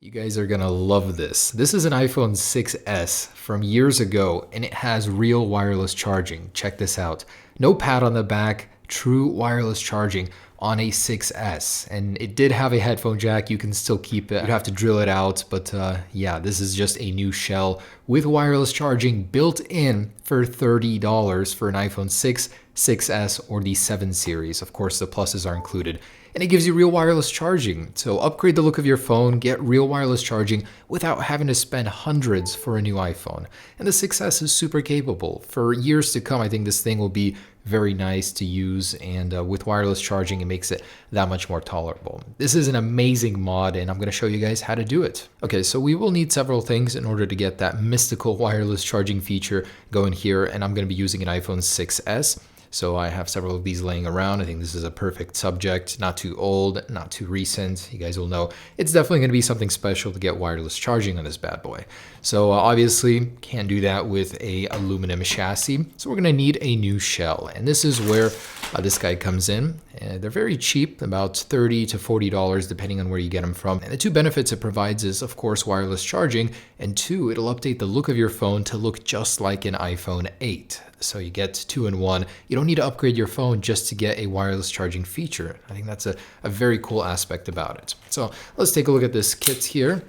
You guys are gonna love this. This is an iPhone 6S from years ago, and it has real wireless charging. Check this out. No pad on the back, true wireless charging on a 6S. And it did have a headphone jack. You can still keep it. You'd have to drill it out, but yeah, this is just a new shell with wireless charging built in for $30 for an iPhone 6, 6S, or the 7 series. Of course, the pluses are included. And it gives you real wireless charging. So upgrade the look of your phone, get real wireless charging without having to spend hundreds for a new iPhone. And the 6S is super capable. For years to come, I think this thing will be very nice to use, and with wireless charging, it makes it that much more tolerable. This is an amazing mod, and I'm going to show you guys how to do it. Okay, so we will need several things in order to get that mystical wireless charging feature going here, and I'm going to be using an iPhone 6S. So I have several of these laying around. I think this is a perfect subject, not too old, not too recent. You guys will know it's definitely going to be something special to get wireless charging on this bad boy. So obviously can't do that with a aluminum chassis. So we're going to need a new shell. And this is where this guy comes in. They're very cheap, about $30 to $40 depending on where you get them from. And the two benefits it provides is, of course, wireless charging, and two, it'll update the look of your phone to look just like an iPhone 8. So you get 2 in 1. You don't need to upgrade your phone just to get a wireless charging feature. I think that's a very cool aspect about it. So let's take a look at this kit here.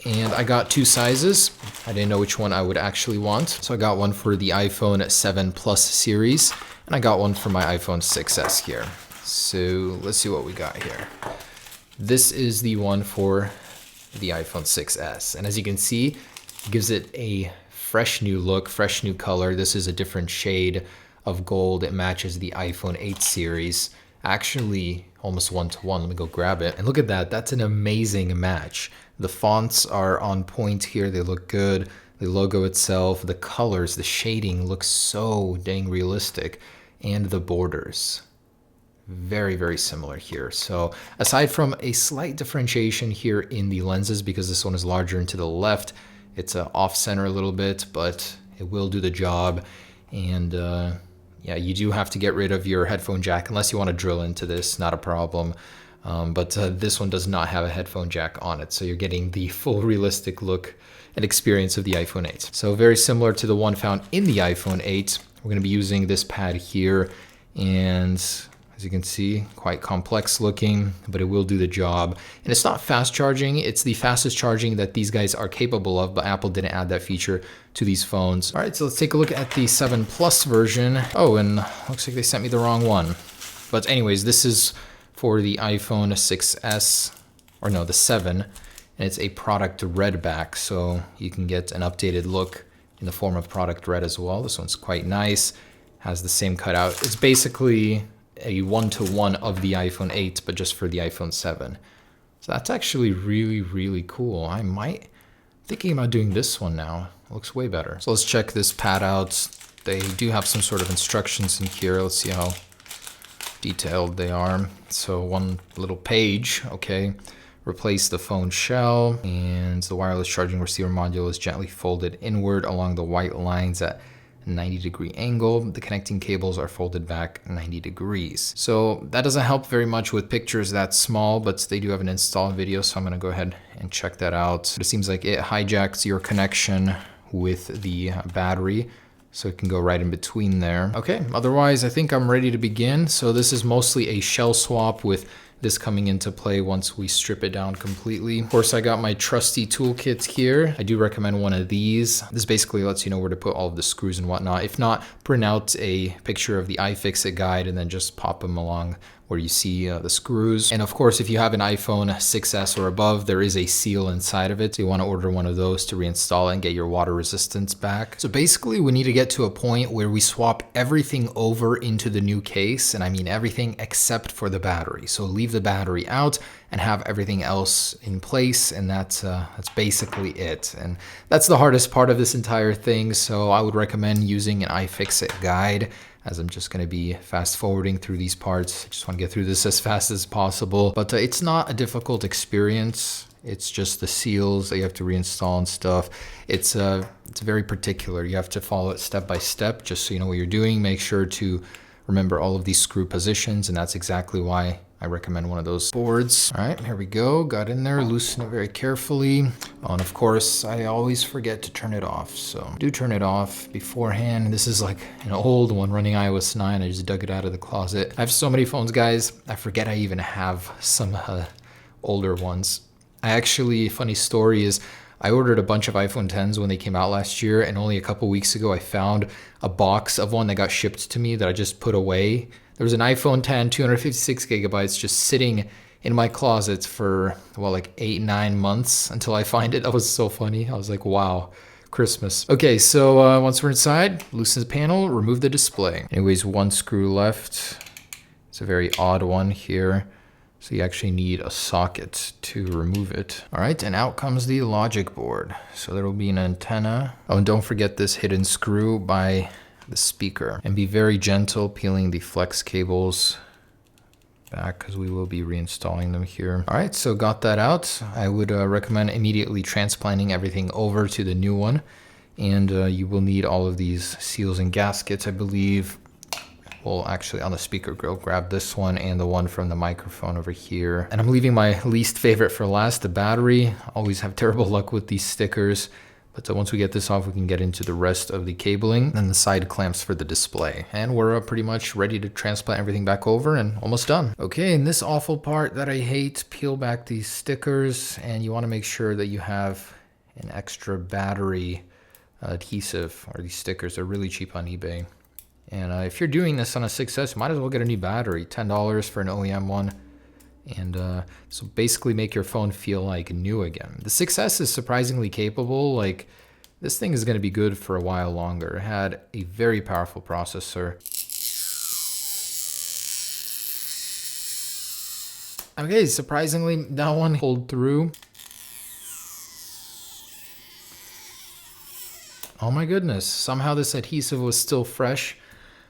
And I got two sizes. I didn't know which one I would actually want. So I got one for the iPhone 7 Plus series, and I got one for my iPhone 6S here. So let's see what we got here. This is the one for the iPhone 6S. And as you can see, it gives it a fresh new look, fresh new color. This is a different shade of gold. It matches the iPhone 8 series. Actually, almost 1-to-1. Let me go grab it. And look at that. That's an amazing match. The fonts are on point here. They look good. The logo itself, the colors, the shading looks so dang realistic. And the borders. Very, very similar here. So aside from a slight differentiation here in the lenses, because this one is larger and to the left, it's off center a little bit, but it will do the job. And yeah, you do have to get rid of your headphone jack unless you want to drill into this, not a problem. But this one does not have a headphone jack on it. So you're getting the full realistic look and experience of the iPhone 8. So very similar to the one found in the iPhone 8. We're going to be using this pad here, and as you can see, quite complex looking, but it will do the job. And it's not fast charging. It's the fastest charging that these guys are capable of, but Apple didn't add that feature to these phones. All right, so let's take a look at the 7 Plus version. Oh, and looks like they sent me the wrong one. But anyways, this is for the iPhone 6S, or no, the 7, and it's a product red back, so you can get an updated look in the form of product red as well. This one's quite nice, has the same cutout. It's basically a 1-to-1 of the iPhone 8, but just for the iPhone 7. So that's actually really, really cool. I might thinking about doing this one now. It looks way better. So let's check this pad out. They do have some sort of instructions in here. Let's see how detailed they are. So one little page, okay. Replace the phone shell, and the wireless charging receiver module is gently folded inward along the white lines at 90-degree angle. The connecting cables are folded back 90 degrees. So that doesn't help very much with pictures that small, but they do have an install video, so I'm gonna go ahead and check that out. It seems like it hijacks your connection with the battery, so it can go right in between there. Okay, otherwise I think I'm ready to begin. So this is mostly a shell swap, with this coming into play once we strip it down completely. Of course, I got my trusty toolkit here. I do recommend one of these. This basically lets you know where to put all of the screws and whatnot. If not, print out a picture of the iFixit guide and then just pop them along where you see the screws. And of course, if you have an iPhone 6S or above, there is a seal inside of it. So you want to order one of those to reinstall it and get your water resistance back. So basically, we need to get to a point where we swap everything over into the new case. And I mean everything except for the battery. So leave the battery out and have everything else in place, and that's basically it. And that's the hardest part of this entire thing. So I would recommend using an iFixit guide, as I'm just going to be fast forwarding through these parts. I just want to get through this as fast as possible. But it's not a difficult experience. It's just the seals that you have to reinstall and stuff. It's very particular. You have to follow it step by step, just so you know what you're doing. Make sure to remember all of these screw positions, and that's exactly why I recommend one of those boards. All right, here we go. Got in there, loosen it very carefully. Oh, and of course, I always forget to turn it off. So do turn it off beforehand. This is like an old one running iOS 9. I just dug it out of the closet. I have so many phones, guys. I forget I even have some older ones. I actually, funny story is, I ordered a bunch of iPhone 10s when they came out last year, and only a couple weeks ago I found a box of one that got shipped to me that I just put away. There was an iPhone 10, 256 gigabytes just sitting in my closet for, well, like 8-9 months until I find it. That was so funny. I was like, wow, Christmas. Okay, so once we're inside, loosen the panel, remove the display. Anyways, one screw left. It's a very odd one here. So you actually need a socket to remove it. All right, and out comes the logic board. So there will be an antenna. Oh, and don't forget this hidden screw by the speaker. And be very gentle peeling the flex cables back because we will be reinstalling them here. All right, so got that out. I would recommend immediately transplanting everything over to the new one. And you will need all of these seals and gaskets, I believe. Well, actually on the speaker grill, grab this one and the one from the microphone over here. And I'm leaving my least favorite for last, the battery. Always have terrible luck with these stickers. But once we get this off, we can get into the rest of the cabling and the side clamps for the display. And we're pretty much ready to transplant everything back over and almost done. Okay, and this awful part that I hate, peel back these stickers, and you want to make sure that you have an extra battery adhesive, or these stickers are really cheap on eBay. And if you're doing this on a 6S, you might as well get a new battery, $10 for an OEM one. And so basically make your phone feel like new again. The 6S is surprisingly capable. Like, this thing is going to be good for a while longer. It had a very powerful processor. Okay, surprisingly, that one pulled through. Oh my goodness, somehow this adhesive was still fresh.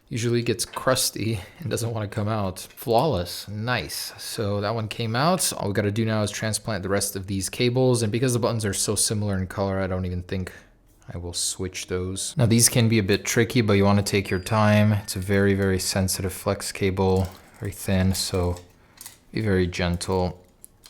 Usually gets crusty and doesn't want to come out. Flawless, nice. So that one came out. All we got to do now is transplant the rest of these cables. And because the buttons are so similar in color, I don't even think I will switch those. Now these can be a bit tricky, but you want to take your time. It's a very, very sensitive flex cable, very thin, so be very gentle.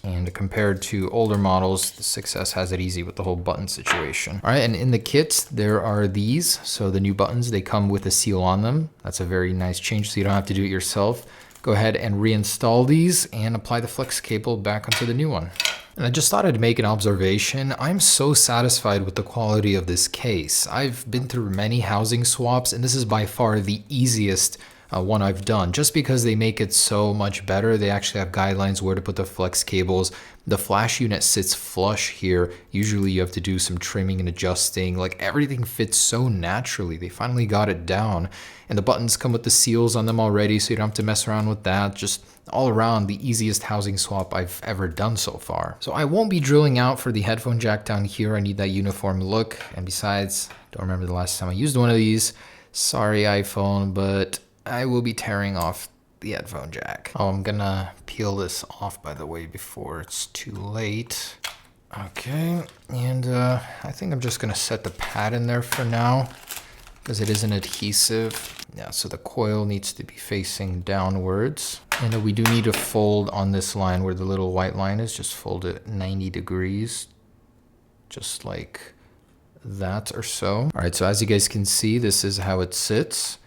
And compared to older models, the 6S has it easy with the whole button situation. All right, and in the kit, there are these. So the new buttons, they come with a seal on them. That's a very nice change, so you don't have to do it yourself. Go ahead and reinstall these and apply the flex cable back onto the new one. And I just thought I'd make an observation. I'm so satisfied with the quality of this case. I've been through many housing swaps, and this is by far the easiest one I've done, just because they make it so much better. They actually have guidelines where to put the flex cables. The flash unit sits flush here. Usually you have to do some trimming and adjusting. Like, everything fits so naturally. They finally got it down. And the buttons come with the seals on them already, so you don't have to mess around with that. Just all around the easiest housing swap I've ever done so far. So I won't be drilling out for the headphone jack down here. I need that uniform look. And besides, don't remember the last time I used one of these. Sorry, iPhone, but I will be tearing off the headphone jack. Oh, I'm gonna peel this off, by the way, before it's too late. Okay, and I think I'm just gonna set the pad in there for now because it is an adhesive. Yeah, so the coil needs to be facing downwards. And we do need to fold on this line where the little white line is, just fold it 90 degrees, just like that or so. All right, so as you guys can see, this is how it sits.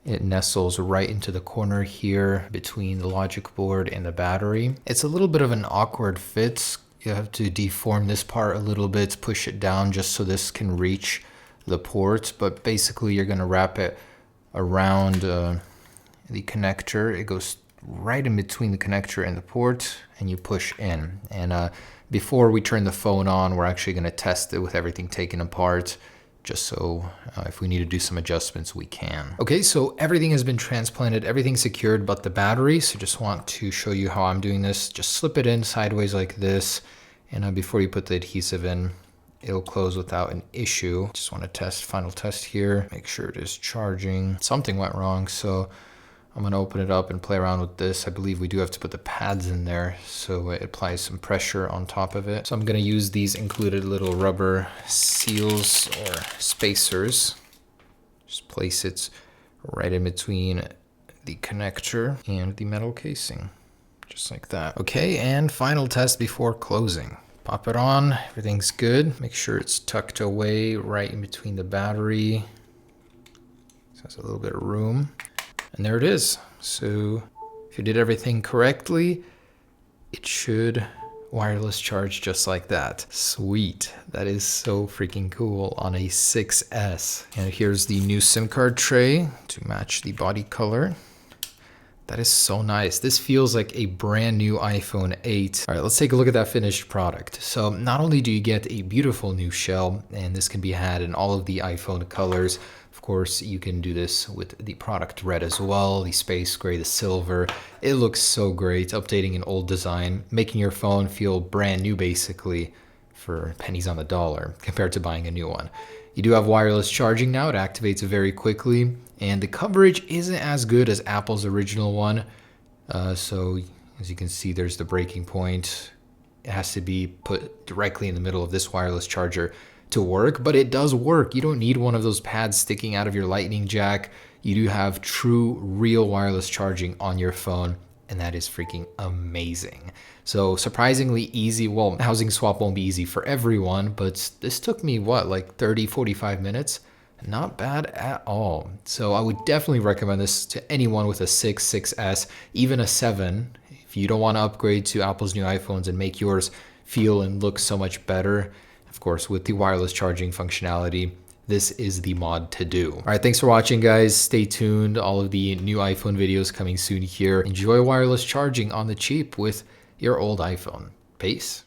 It nestles right into the corner here between the logic board and the battery. It's a little bit of an awkward fit. You have to deform this part a little bit, push it down just so this can reach the port. But basically you're gonna wrap it around the connector. It goes right in between the connector and the port, and you push in. And before we turn the phone on, we're actually gonna test it with everything taken apart, just so if we need to do some adjustments, we can. Okay, so everything has been transplanted, everything's secured but the battery. So just want to show you how I'm doing this. Just slip it in sideways like this. And before you put the adhesive in, it'll close without an issue. Just want to test, final test here. Make sure it is charging. Something went wrong, so I'm gonna open it up and play around with this. I believe we do have to put the pads in there, so it applies some pressure on top of it. So I'm gonna use these included little rubber seals or spacers. Just place it right in between the connector and the metal casing. just like that. Okay, and final test before closing. Pop it on, everything's good. Make sure it's tucked away right in between the battery. So there's a little bit of room. And there it is. So if you did everything correctly, it should wireless charge just like that. Sweet. That is so freaking cool on a 6S. And here's the new SIM card tray to match the body color. That is so nice. This feels like a brand new iPhone 8. All right, let's take a look at that finished product. So not only do you get a beautiful new shell, and this can be had in all of the iPhone colors. Of course, you can do this with the product red as well, the space gray, the silver. It looks so great, updating an old design, making your phone feel brand new basically for pennies on the dollar compared to buying a new one. You do have wireless charging now. It activates very quickly, and the coverage isn't as good as Apple's original one. So as you can see, there's the breaking point. It has to be put directly in the middle of this wireless charger to work, but it does work. You don't need one of those pads sticking out of your lightning jack. You do have true, real wireless charging on your phone, and that is freaking amazing. So surprisingly easy. Well, housing swap won't be easy for everyone, but this took me what, like 30, 45 minutes? Not bad at all. So I would definitely recommend this to anyone with a 6, 6S, even a 7. If you don't want to upgrade to Apple's new iPhones and make yours feel and look so much better, of course, with the wireless charging functionality, this is the mod to do. All right, thanks for watching, guys. Stay tuned. All of the new iPhone videos coming soon here. Enjoy wireless charging on the cheap with your old iPhone. Peace.